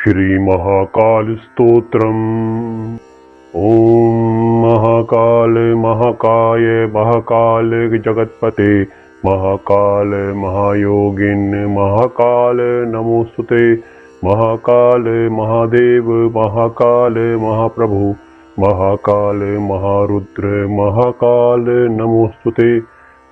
श्री महाकाल स्तोत्रम्। ओम महाकाल महाकाय महाकाल जगत्पते महाकाल महायोगिन महाकाल नमोस्तुते। महाकाल महादेव महाकाल महाप्रभु महाकाल महारुद्र महाकाल नमोस्तुते।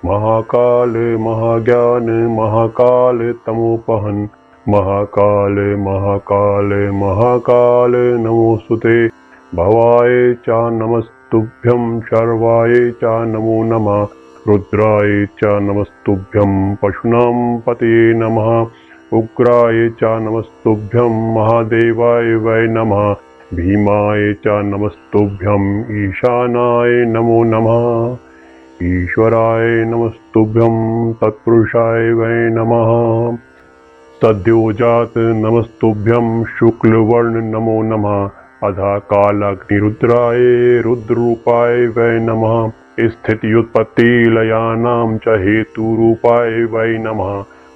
महाकाल महाज्ञान महाकाल तमोपहन महाकाल महाकाल महाकाल नमोस्तुते। भवाय च नमस्तुभ्यं शर्वाय च नमो नमः। रुद्राय च नमस्तुभ्यं पशूनां पतये नमः। उग्राय च नमस्तुभ्यं महादेवाय वै नमः। भीमाय च नमस्तुभ्यं ईशानाय नमो नमः। ईश्वराय नमस्तुभ्यं तत्पुरुषाय वै नमः। सद्योजात नमस्तुभ्यं शुक्लवर्ण नमो नमः। अधा कालाग्निरुद्राय रुद्ररूपाय वै नमः। स्थित्युत्पत्ति लयानां च हेतुरूपाय वै नमः।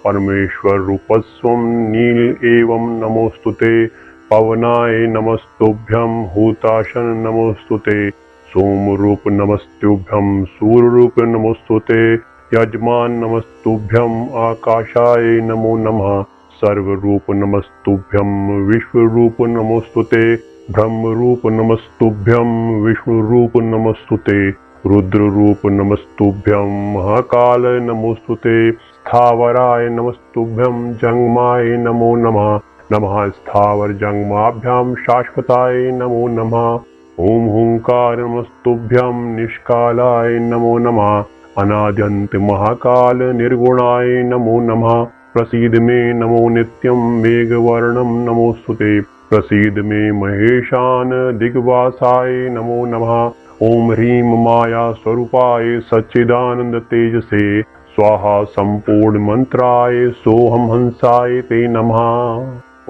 परमेश्वर रूपस्वं नील एवं नमोस्तुते। पवनाय नमस्तुभ्यं हूताशन नमोस्तुते। सोमरूप नमस्तुभ्यं सूर्यरूप नमोस्तुते। यजमान नमस्तुभ्यं आकाशाय नमो नमः। सर्वरूप नमस्तुभ्यं विश्वरूप नमोस्तुते। ब्रह्मरूप नमस्तुभ्यं विष्णुरूप नमोस्तुते। रुद्ररूप नमस्तुभ्यं महाकाल नमोस्तुते। स्थावराय नमस्तुभ्यं जंगमाय नमो नमः। नमः स्थावर जंगमाभ्यां शाश्वताय नमो नमः। ओम हुंकार नमस्तुभ्यं निष्कालाय नमो नमः। अनाद्यंत महाकाल निर्गुणाय नमो नमः। प्रसीद मे नमो नित्यं मेघवर्णं नमोस्तुते। प्रसीद मे महेशान दिग्वासाय नमो नमः। ओम ह्रीं माया स्वरूपाय सच्चिदानंद तेजसे स्वाहा संपूर्ण मंत्राय सोहम हंसाय ते नमः।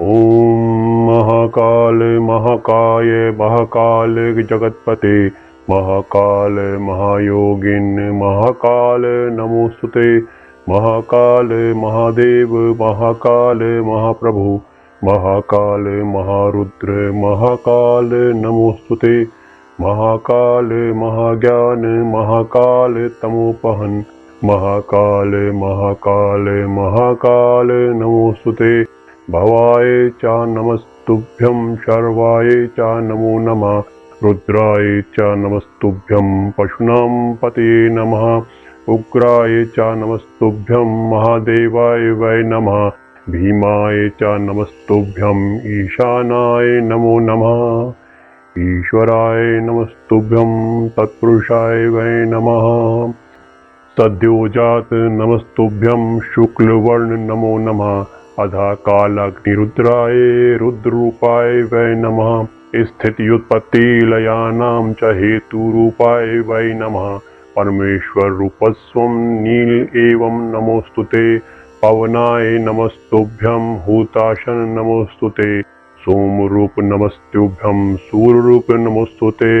ओम महाकाल महाकाय महाकाल जगत्पते महाकाल महायोगिन महाकाल नमोस्तुते। महाकाल महादेव महाकाल महाप्रभु महाकाल महारुद्र महाकाल नमोस्तुते। महाकाल महाज्ञान महाकाल तमोपहन महाकाल महाकाल महाकाल नमोस्तुते। भवाय च नमस्तुभ्यं शर्वाय च नमो नमः। रुद्राय च नमस्तुभ्यं पशूनां पतये नमः। उग्राय च नमस्तुभ्यं महादेवाय वै नमः। भीमाय च नमस्तुभ्यं ईशानाय नमो नमः। ईश्वराय नमस्तुभ्यं तत्पुरुषाय वै नमः। सद्योजात नमस्तुभ्यं शुक्लवर्ण नमो नमः। अधा कालाग्निरुद्राय रुद्ररूपाय वै नमः। स्थित्युत्पत्ति लयानां च हेतुरूपाय वै नमः। परमेश्वर रूपस्वं नील एवं नमोस्तुते। पवनाय नमस्तुभ्यं हूताशन नमोस्तुते। सोमरूप नमस्तुभ्यं सूर्यरूप नमोस्तुते।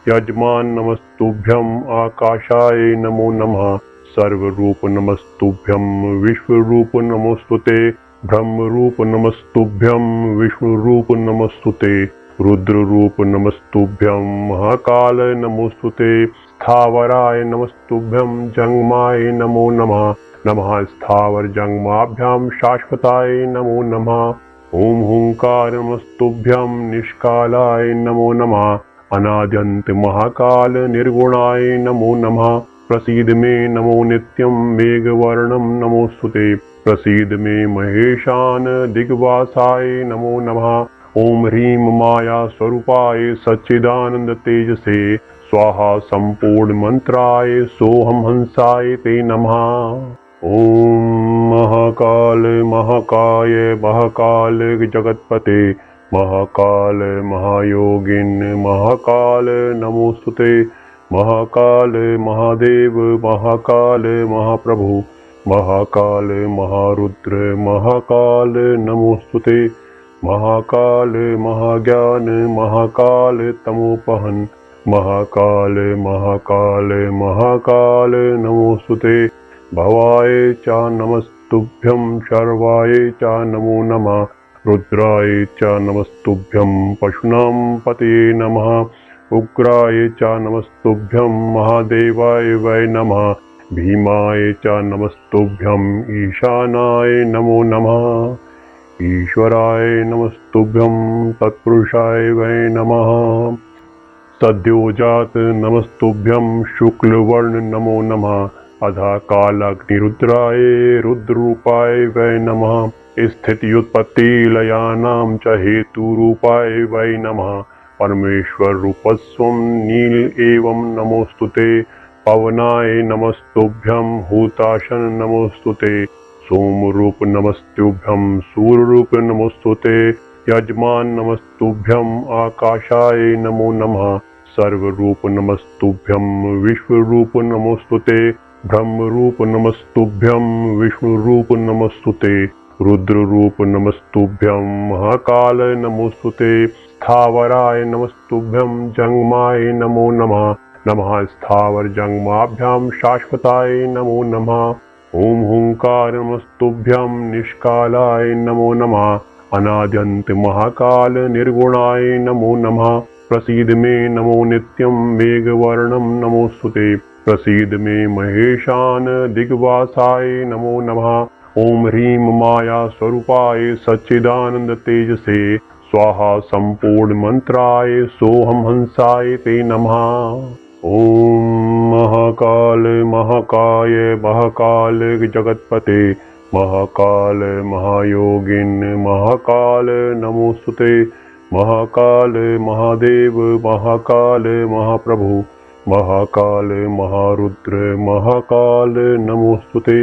यजमान नमस्तुभ्यं आकाशाय नमो नमः। सर्वरूप नमस्तुभ्यं विश्वरूप नमोस्तुते। ब्रह्मरूप नमस्तुभ्यं विष्णुरूप नमोस्तुते। रुद्ररूप नमस्तुभ्यं महाकाल नमोस्तुते। स्थावराय नमस्तुभ्यं जंगमाय नमो नमः। नमः स्थावर जंगमाभ्यां शाश्वताय नमो नमः। ओम हुंकार नमस्तुभ्यं निष्कालाय नमो नमः। अनाद्यंत महाकाल निर्गुणाय नमो नमः। प्रसीद मे नमो नित्यं मेघवर्णं नमोस्तुते। प्रसीद मे महेशान दिग्वासाय नमो नमः। ओम ह्रीं माया स्वरूपाय सच्चिदानंद तेजसे स्वाहा संपूर्ण मंत्राय सोहम हंसाय ते नमः। ओम महाकाल महाकाय महाकाल जगत्पते महाकाल महायोगिन महाकाल नमोस्तुते। महाकाल महादेव महाकाल महाप्रभु महाकाल महारुद्र महाकाल नमोस्तुते। महाकाल महाज्ञान महाकाल तमोपहन महाकाल महाकाल महाकाल नमोस्तुते। भवाय च नमस्तुभ्यं शर्वाय च नमो नमः। रुद्राय च नमस्तुभ्यं पशूनां पतये नमः उग्राय च नमस्तुभ्यं महादेवाय वै नमः भीमाय च नमस्तुभ्यं ईशानाय नमो नमः ईश्वराय नमस्तुभ्यं तत्पुरुषाय वै नमः सद्योजात नमस्तुभ्यं शुक्लवर्ण नमो नमः अधा कालाग्निरुद्राय रुद्ररूपाय वै नमः स्थित्युत्पत्ति लयानां च हेतुरूपाय वै नमः परमेश्वर रूपस्वं नील एवं नमोस्तुते पवनाय नमस्तुभ्यं हूताशन नमोस्तुते सोमरूप नमस्तुभ्यं सूर्यरूप नमोस्तुते यजमान नमस्तुभ्यं आकाशाय नमो नमः सर्वरूप नमस्तुभ्यं विश्वरूप नमोस्तुते ब्रह्मरूप नमस्तुभ्यं विष्णुरूप नमोस्तुते रुद्ररूप नमस्तुभ्यं महाकाल नमोस्तुते स्थावराय नमस्तुभ्यं जंगमाय नमो नमः नमः स्थावर जंगमाभ्यां शाश्वताय नमो नमः ओम हुंकार नमस्तुभ्यं निष्कालाय नमो नमः अनाद्यंत महाकाल निर्गुणाय नमो नमः प्रसीद मे नमो नित्यं मेघवर्णं नमोस्तुते प्रसीद मे महेशान दिग्वासाय नमो नमः ओम ह्रीं माया स्वरूपाय सच्चिदानंद तेजसे स्वाहा संपूर्ण मंत्राय सोहम हंसाय ते नमः ओम महाकाल महाकाय महाकाल जगतपते महाकाल महायोगिन महाकाल नमोस्तुते महाकाल महादेव महाकाल महाप्रभु महाकाल महारुद्र महाकाल नमोस्तुते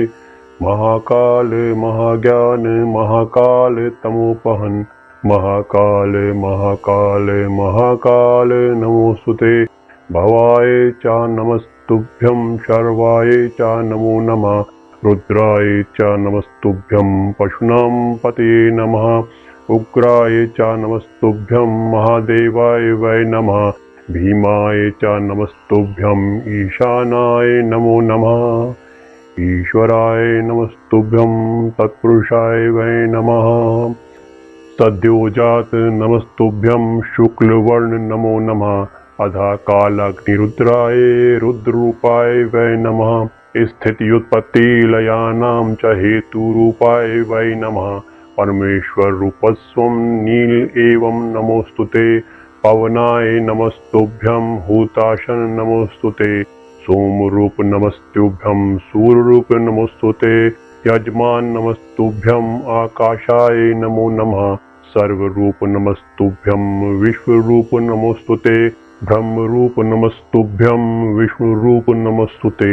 महाकाल महाज्ञान महाकाल तमोपहन महाकाल महाकाल महाकाल नमोस्तुते भवाय च नमस्तुभ्यं शर्वाय च नमो नमः रुद्राय च नमस्तुभ्यं पशूनां पतये नमः उग्राय च नमस्तुभ्यं महादेवाय वै नमः भीमाय च नमस्तुभ्यं ईशानाय नमो नमः ईश्वराय नमस्तुभ्यं तत्पुरुषाय वै नमः सद्योजात नमस्तुभ्यं शुक्लवर्ण नमो नमः अधा कालाग्निरुद्राय रुद्ररूपाय वै नमः स्थित्युत्पत्ति लयानां च हेतुरूपाय वै नमः परमेश्वर रूपस्वं नील एवं नमोस्तुते पवनाय नमस्तुभ्यं हूताशन नमोस्तुते सोमरूप नमस्तुभ्यं सूर्यरूप नमोस्तुते यजमान नमस्तुभ्यं आकाशाय नमो नमः सर्वरूप नमस्तुभ्यं विश्वरूप नमोस्तुते ब्रह्मरूप नमस्तुभ्यं विष्णुरूप नमोस्तुते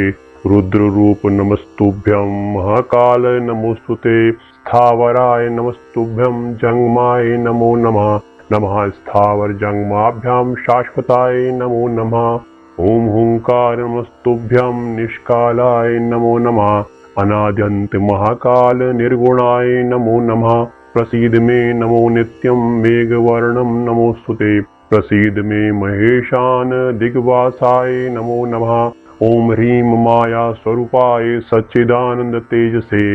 रुद्ररूप नमस्तुभ्यं महाकाल नमोस्तुते स्थावराय नमस्तुभ्यं जंगमाय नमो नमः नमः स्थावर जंगमाभ्यां शाश्वताय नमो नमः ओम हुंकार नमस्तुभ्यं निष्कालाय नमो नमः अनाद्यंत महाकाल निर्गुणाय नमो नमः प्रसीद मे नमो नित्यं मेघवर्णं नमोस्तुते प्रसीद मे महेशान दिग्वासाय नमो नमः ओम ह्रीं माया स्वरूपाय सच्चिदानंद तेजसे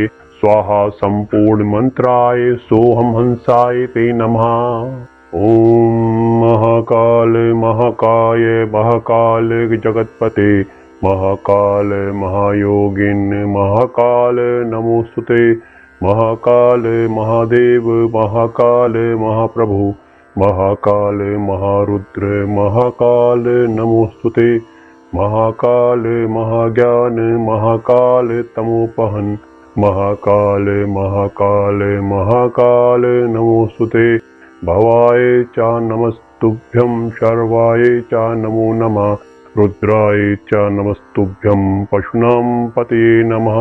स्वाहा संपूर्ण मंत्राय सोहम हंसाय ते नमः ओम महाकाल महाकाय महाकाल जगतपते महाकाल महायोगिन महाकाल नमोस्तुते महाकाल महादेव महाकाल महाप्रभु महाकाल महारुद्र महाकाल नमोस्तुते महाकाल महाज्ञान महाकाल तमोपहन महाकाल महाकाल महाकाल नमोस्तुते भवाय च नमस्तुभ्यं शर्वाय च नमो नमः रुद्राय च नमस्तुभ्यं पशूनां पतये नमः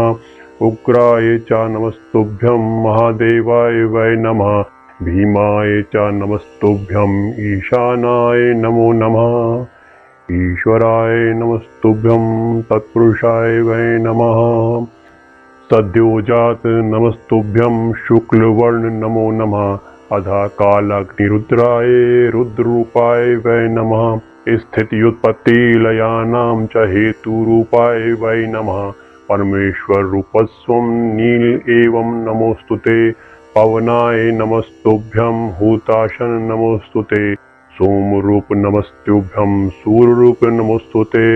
उग्राय च नमस्तुभ्यं महादेवाय वै नमः भीमाय च नमस्तुभ्यं ईशानाय नमो नमः ईश्वराय नमस्तुभ्यं तत्पुरुषाय वै नमः सद्योजात नमस्तुभ्यं शुक्लवर्ण नमो नमः अधा कालाग्निरुद्राय रुद्ररूपाय वै नमः स्थित्युत्पत्ति लयानां च हेतुरूपाय वै नमः परमेश्वर रूपस्वं नील एवं नमोस्तुते पवनाय नमस्तुभ्यं हुताशन नमोस्तुते सोमरूप नमस्तुभ्यं सूर्यरूप नमोस्तुते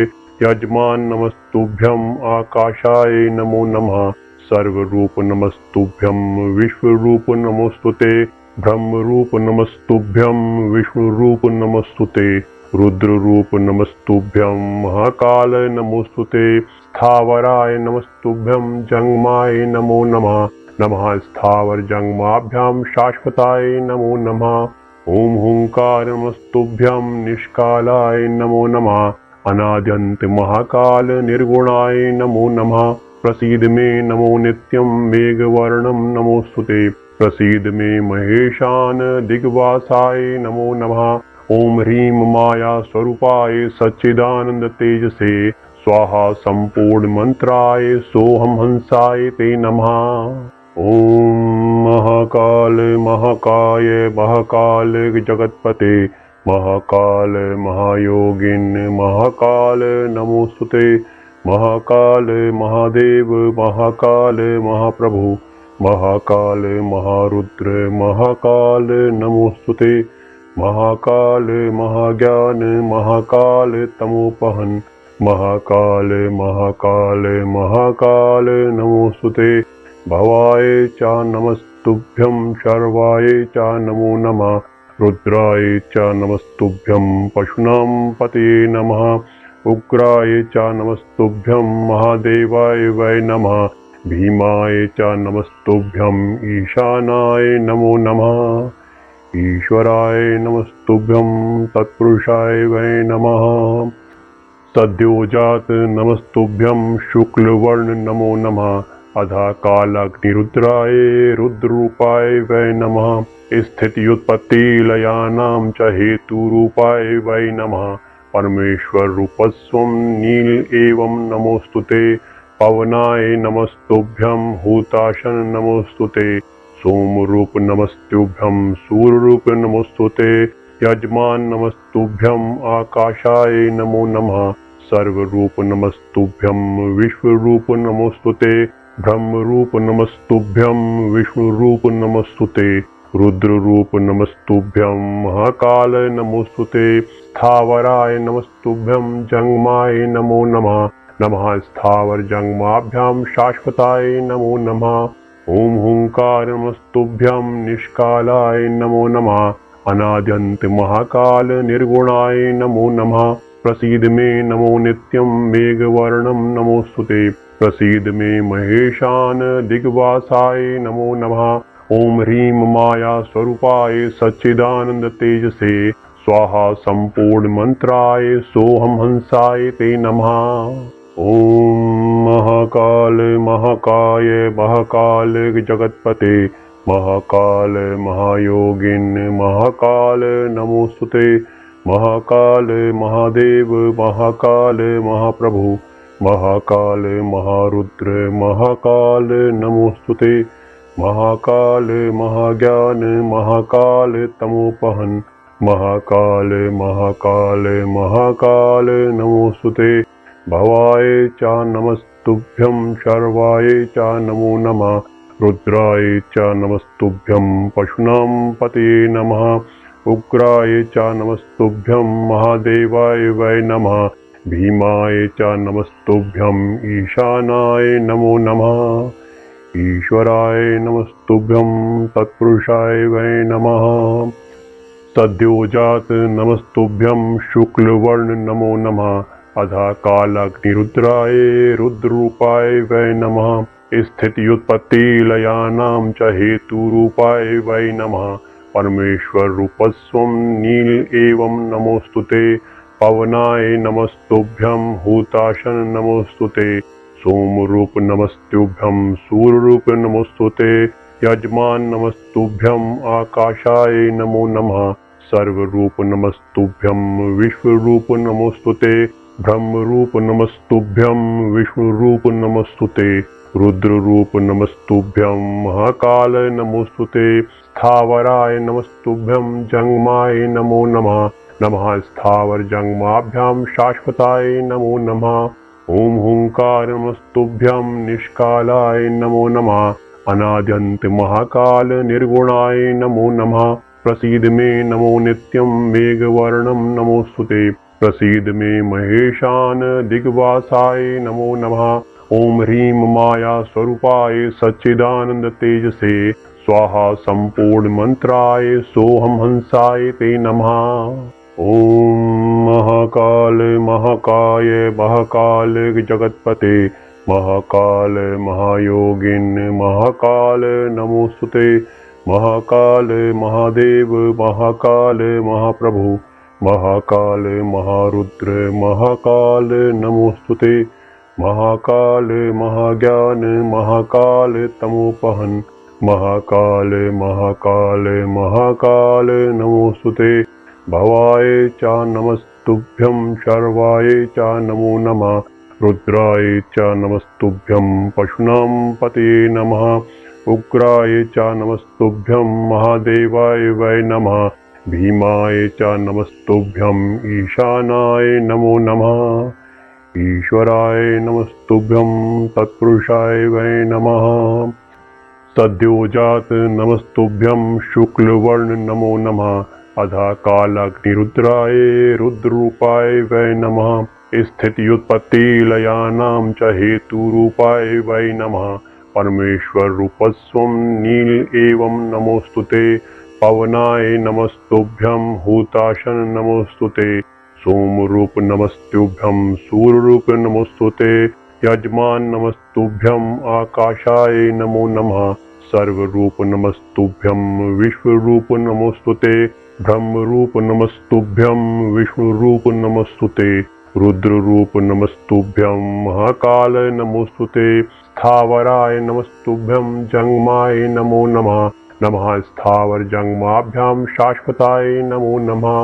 यजमान नमस्तुभ्यं आकाशाय नमो नमः सर्वरूप नमस्तुभ्यं विश्वरूप नमोस्तुते ब्रह्मरूप नमस्तुभ्यं विष्णुरूप नमोस्तुते रुद्ररूप नमस्तुभ्यं महाकाल नमोस्तुते स्थावराय नमस्तुभ्यं जंगमाय नमो नमः नमः स्थावर जंगमाभ्यां शाश्वताय नमो नमः ओम हुंकार नमस्तुभ्यं निष्कालाय नमो नमः अनाद्यंत महाकाल निर्गुणाय नमो नमः प्रसीद मे नमो नित्यं मेघवर्णं नमोस्तुते प्रसीद मे महेशान दिग्वासाय नमो नमः ओम ह्रीं माया स्वरूपाय सच्चिदानंद तेजसे स्वाहा संपूर्ण मंत्राय सोहम हंसाय ते नमः ओम महाकाल महाकाय महाकाल जगतपते महाकाल महायोगिन महाकाल नमोस्तुते महाकाल महादेव महाकाल महाप्रभु महाकाल महारुद्र महाकाल नमोस्तुते महाकाल महाज्ञान महाकाल तमोपहन महाकाल महाकाल महाकाल नमोस्तुते भवाय च नमस्तुभ्यं शर्वाय च नमो नमः रुद्राय च नमस्तुभ्यं पशूनां पतये नमः उग्राय च नमस्तुभ्यं महादेवाय वै नमः भीमाय च नमस्तुभ्यं ईशानाय नमो नमः ईश्वराय नमस्तुभ्यं तत्पुरुषाय वै नमः सद्योजात नमस्तुभ्यं शुक्लवर्ण नमो नमः अधा कालाग्निरुद्राय रुद्ररूपाय वै नमः स्थित्युत्पत्ति लयानां च हेतुरूपाय वै नमः परमेश्वर रूपस्वं नील एवं नमोस्तुते पवनाय नमस्तुभ्यं हुताशन नमोस्तुते सोमरूप नमस्तुभ्यं सूर्यरूप नमोस्तुते यजमान नमस्तुभ्यं आकाशाय नमो नमः सर्वरूप नमस्तुभ्यं विश्वरूप नमोस्तुते ब्रह्मरूप नमस्तुभ्यं विष्णुरूप नमोस्तुते रुद्ररूप नमस्तुभ्यं महाकाल नमोस्तुते स्थावराय नमस्तुभ्यं जंगमाय नमो नमः नमः स्थावर जंगमाभ्यां शाश्वताय नमो नमः ओम हुंकार नमस्तुभ्यं निष्कालाय नमो नमः अनाद्यंत महाकाल निर्गुणाय नमो नमः प्रसीद मे नमो नित्यं मेघवर्णं नमोस्तुते प्रसीद मे महेशान दिग्वासाय नमो नमः ओम ह्रीं माया स्वरूपाय सच्चिदानंद तेजसे स्वाहा संपूर्ण मंत्राय सोहम हंसाय ते नमः ओम महाकाल महाकाय महाकाल जगतपते महाकाल महायोगिन महाकाल नमोस्तुते महाकाल महादेव महाकाल महाप्रभु महाकाल महारुद्र महाकाल नमोस्तुते महाकाल महाज्ञान महाकाल तमोपहन महाकाल महाकाल महाकाल नमोस्तुते भवाय च नमस्तुभ्यं शर्वाय च नमो नमः रुद्राय च नमस्तुभ्यं पशूनां पतये नमः उग्राय च नमस्तुभ्यं महादेवाय वै नमः भीमाय च नमस्तुभ्यं ईशानाय नमो नमः ईश्वराय नमस्तुभ्यं तत्पुरुषाय वै नमः सद्योजात नमस्तुभ्यं शुक्लवर्ण नमो नमः अधा कालाग्निरुद्राय रुद्ररूपाय वै नमः स्थित्युत्पत्ति लयानां च हेतुरूपाय वै नमः परमेश्वर रूपस्वं नील एवं नमोस्तुते पवनाय नमस्तुभ्यं हुताशन नमोस्तुते सोमरूप नमस्तुभ्यं सूर्यरूप नमोस्तुते यजमान नमस्तुभ्यं आकाशाय नमो नमः सर्वरूप नमस्तुभ्यं विश्वरूप नमोस्तुते ब्रह्मरूप नमस्तुभ्यं विष्णुरूप नमोस्तुते रुद्ररूप नमस्तुभ्यं महाकाल नमोस्तुते स्थावराय नमस्तुभ्यं जंगमाय नमो नमः नमः स्थावर जंगमाभ्यां शाश्वताय नमो नमः ओम हुंकार नमस्तुभ्यं निष्कालाय नमो नमः अनाद्यन्त महाकाल निर्गुणाय नमो नमः। प्रसीद मे नमो नित्यं मेघवर्णं नमोस्तुते। प्रसीद मे महेशान दिग्वासाय नमो नमः। ओम ह्रीं माया स्वरूपाय सच्चिदानंद तेजसे स्वाहा संपूर्ण मंत्राय सोहम हंसाय ते नमः। ओम महाकाल महाकाय महाकाल जगतपते महाकाल महायोगिन महाकाल नमोस्तुते। महाकाल महादेव महाकाल महाप्रभु महाकाल महारुद्र महाकाल नमोस्तुते। महाकाल महाज्ञान महाकाल तमोपहन महाकाल महाकाल महाकाल नमोस्तुते। भवाय च नमस्तुभ्यं शर्वाय च नमो नमः। रुद्राय च नमस्तुभ्यं पशूनां पतये नमः। उग्राय च नमस्तुभ्यं महादेवाय वै नमः। भीमाय च नमस्तुभ्यं ईशानाय नमो नमः। ईश्वराय नमस्तुभ्यं तत्पुरुषाय वै नमः। सद्योजात नमस्तुभ्यं शुक्लवर्ण नमो नमः। अधा कालाग्निरुद्राय रुद्ररूपाय वै नमः। स्थित्युत्पत्ति लयानां च हेतुरूपाय वै नमः। परमेश्वर रूपस्वं नील एवं नमोस्तुते। पवनाय नमस्तुभ्यं हूताशन नमोस्तुते। सोमरूप नमस्तुभ्यं सूर्यरूप नमोस्तुते। यजमान नमस्तुभ्यं आकाशाय नमो नमः। सर्वरूप नमस्तुभ्यं विश्वरूप नमोस्तुते। ब्रह्मरूप नमस्तुभ्यं विष्णुरूप नमोस्तुते। रुद्ररूप नमस्तुभ्यं महाकाल नमोस्तुते। स्थावराय नमस्तुभ्यं जंगमाय नमो नमः। नमः स्थावर जंगमाभ्यां शाश्वताय नमो नमः।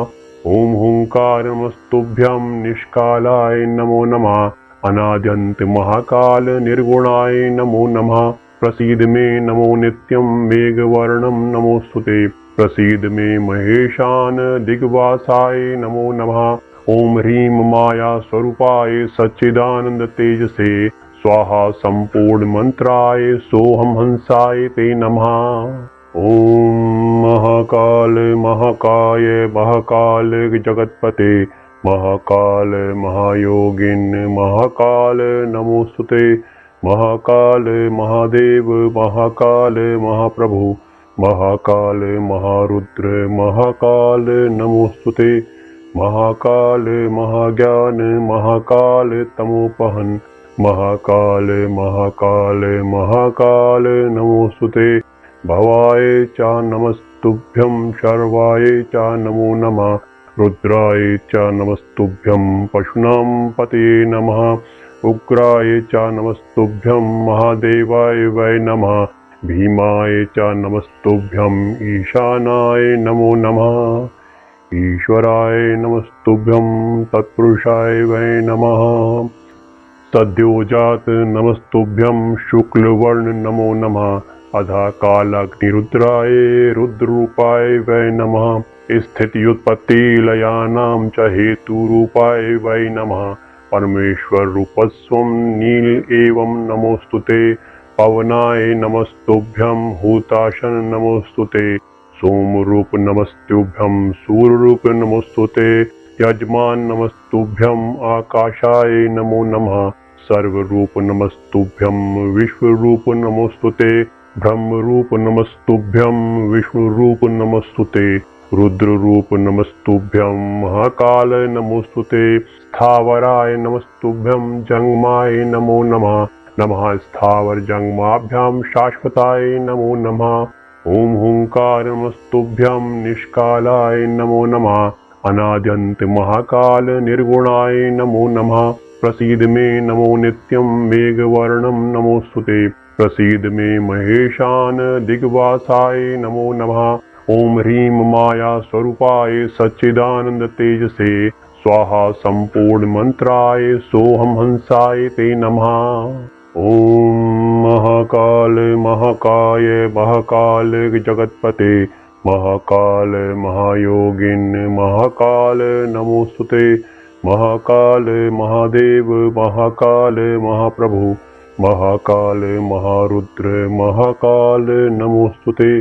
ओम हुंकार नमस्तुभ्यं निष्कालाय नमो नमः। अनाद्यन्त महाकाल निर्गुणाय नमो नमः। प्रसीद मे नमो नित्यं मेघवर्णं नमोस्तुते। प्रसीद मे महेशान दिग्वासाय नमो नमः। ओम ह्रीं माया स्वरूपाय सच्चिदानंद तेजसे स्वाहा संपूर्ण मंत्राय सोहम हंसाय ते नमः। ओम महाकाल महाकाय महाकाल जगतपते महाकाल महायोगिन महाकाल नमोस्तुते। महाकाल महादेव महाकाल महाप्रभु महाकाल महारुद्र महाकाल नमोस्तुते। महाकाल महाज्ञान महाकाल तमोपहन महाकाल महाकाल महाकाल नमोस्तुते। भवाय च नमस्तुभ्यं शर्वाय च नमो नमः। रुद्राय च नमस्तुभ्यं पशूनां पतये नमः। उग्राय च नमस्तुभ्यं महादेवाय वै नमः। भीमाय च नमस्तुभ्यं ईशानाय नमो नमः। ईश्वराय नमस्तुभ्यं तत्पुरुषाय वै नमः। सद्योजात नमस्तुभ्यं शुक्लवर्ण नमो नमः। अधा कालाग्निरुद्राय रुद्ररूपाय वै नमः। स्थित्युत्पत्ति लयानां च हेतुरूपाय वै नमः। परमेश्वर रूपस्वं नील एवं नमोस्तुते। पवनाय नमस्तुभ्यं हूताशन नमोस्तुते। सोमरूप नमस्तुभ्यं सूर्यरूप नमोस्तुते। यजमान नमस्तुभ्यं आकाशाय नमो नमः। सर्वरूप नमस्तुभ्यं विश्वरूप नमोस्तुते। ब्रह्मरूप नमस्तुभ्यं विष्णुरूप नमोस्तुते। रुद्ररूप नमस्तुभ्यं महाकाल नमोस्तुते। स्थावराय नमस्तुभ्यं जंगमाय नमो नमः। नमः स्थावर जंगमाभ्यां शाश्वताय नमो नमः। ओम हुंकार नमस्तुभ्यं निष्कालाय नमो नमः। अनाद्यन्त महाकाल निर्गुणाय नमो नमः। प्रसीद मे नमो नित्यं मेघवर्णं नमोस्तुते। प्रसीद मे महेशान दिग्वासाय नमो नमः। ओम ह्रीं माया स्वरूपाय सच्चिदानंद तेजसे स्वाहा संपूर्ण मंत्राय सोहम हंसाय ते नमः। ओम महाकाल महाकाय महाकाल जगतपते महाकाल महायोगिन महाकाल नमोस्तुते। महाकाल महादेव महाकाल महाप्रभु महाकाल महारुद्र महाकाल नमोस्तुते।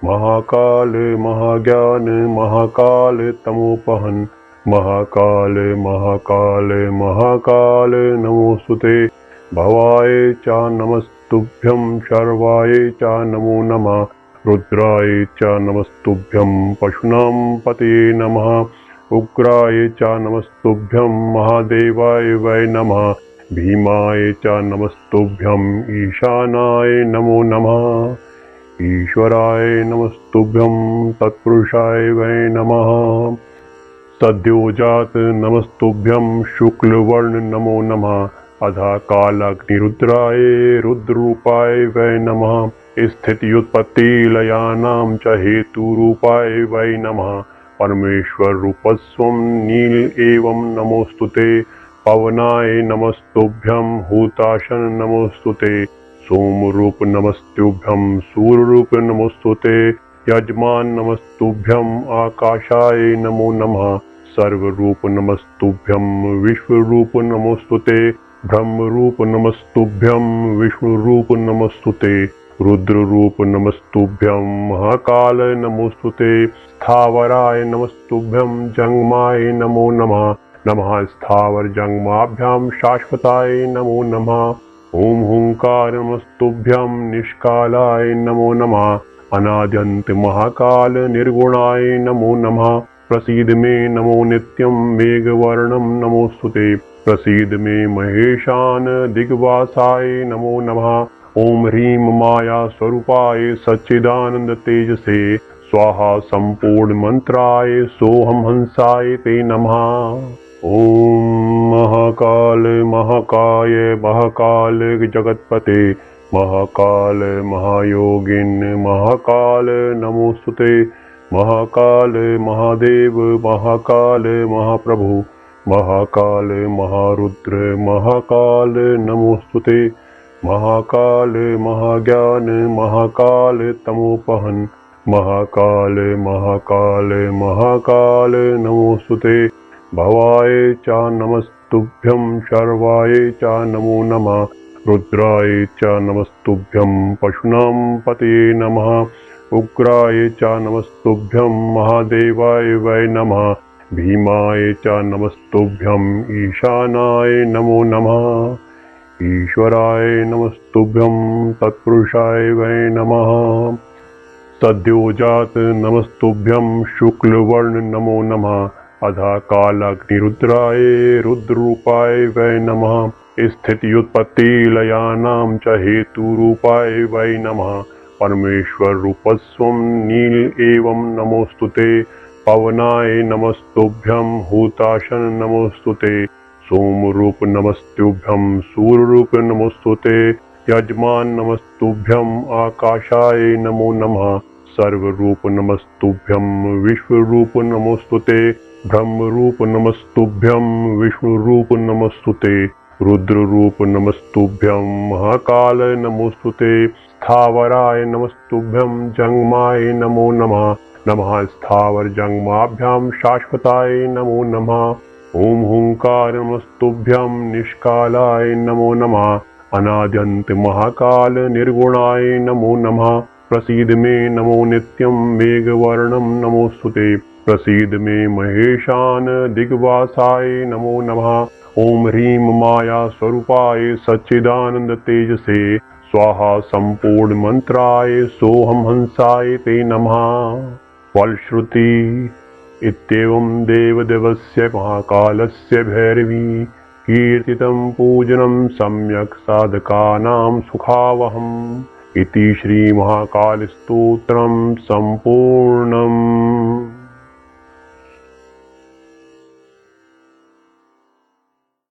महाकाल महाज्ञान महाकाल तमोपहन महाकाल महाकाल महाकाल नमोस्तुते। भवाय च नमस्तुभ्यं शर्वाय च नमो नमः। रुद्राय च नमस्तुभ्यं पशूनां पतये नमः। उग्राय च नमस्तुभ्यं महादेवाय वै नमः। भीमाय च नमस्तुभ्यं ईशानाय नमो नमः। ईश्वराय नमस्तुभ्यं तत्पुरुषाय वै नमः। सद्योजात नमस्तुभ्यं शुक्लवर्ण नमो नमः। अधा कालाग्निरुद्राय रुद्ररूपाय वै नमः। स्थित्युत्पत्ति लयानां च हेतुरूपाय वै नमः। परमेश्वर रूपस्वं नील एवं नमोस्तुते। पवनाय नमस्तुभ्यं हुताशन नमोस्तुते। सोमरूप नमस्तुभ्यं सूर्यरूप नमोस्तुते। यजमान नमस्तुभ्यं आकाशाय नमो नमः। सर्वरूप नमस्तुभ्यं विश्वरूप नमोस्तुते। ब्रह्मरूप नमस्तुभ्यं विष्णुरूप नमोस्तुते। रुद्ररूप नमस्तुभ्यं महाकाल नमोस्तुते। स्थावराय नमस्तुभ्यं जंगमाय नमो नमः। नमः स्थावर जंगमाभ्यां शाश्वताय नमो नमः। ओम हुंकार नमस्तुभ्यं निष्कालाय नमो नमः। अनाद्यंत महाकाल निर्गुणाय नमो नमः। प्रसीद मे नमो नित्यं मेघवर्णं नमोस्तुते। प्रसीद मे महेशान दिग्वासाय नमो नमः। ओम ह्रीं माया स्वरूपाय सच्चिदानंद तेजसे स्वाहा संपूर्ण मंत्राय सोहम हंसाय ते नमः। ओम महाकाल महाकाय महाकाल जगतपते महाकाल महायोगिन महाकाल नमोस्तुते। महाकाल महादेव महाकाल महाप्रभु महाकाल महारुद्र महाकाल नमोस्तुते। महाकाल महाज्ञान महाकाल तमोपहन महाकाल महाकाल महाकाल नमोस्तुते। भवाय च नमस्तुभ्यं शर्वाय च नमो नमः। रुद्राय च नमस्तुभ्यं पशूनां पतये नमः। उग्राय च नमस्तुभ्यं महादेवाय वै नमः। भीमाय च नमस्तुभ्यं ईशानाय नमो नमः। ईश्वराय नमस्तुभ्यं तत्पुरुषाय वै नमः। सद्योजात नमस्तुभ्यं शुक्लवर्ण नमो नमः। अधा कालाग्निरुद्राय रुद्ररूपाय वै नमः। स्थित्युत्पत्ति लयानां च हेतुरूपाय वै नमः। परमेश्वर रूपस्वं नील एवं नमोस्तुते। पवनाय नमस्तुभ्यं हुताशन नमोस्तुते। सोमरूप नमस्तुभ्यं सूर्यरूप नमोस्तुते। यजमान नमस्तुभ्यं आकाशाय नमो नमः। सर्वरूप नमस्तुभ्यं विश्वरूप नमोस्तुते। ब्रह्मरूप नमस्तुभ्यं विष्णुरूप नमोस्तुते। रुद्ररूप नमस्तुभ्यं महाकाल नमोस्तुते। स्थावराय नमस्तुभ्यं जंगमाय नमो नमः। नमः स्थावर जंगमाभ्यां शाश्वताय नमो नमः। ओम हुंकार नमस्तुभ्यं निष्कालाय नमो नमः। अनाद्यंत महाकाल निर्गुणाय नमो नमः। प्रसीद मे नमो नित्यं मेघवर्णं नमोस्तुते। प्रसीद मे महेशान दिग्वासाय नमो नमः। ओम ह्रीं माया स्वरूपाय सच्चिदानंद तेजसे स्वाहा संपूर्ण मंत्राय सोहम हंसाय ते नमः। फलश्रुति इत्येवं देवदेवस्य महाकालस्य भैरवी कीर्तितं पूजनं सम्यक् साधकानां सुखावहम् इति श्री महाकाल स्तोत्रं संपूर्णम्।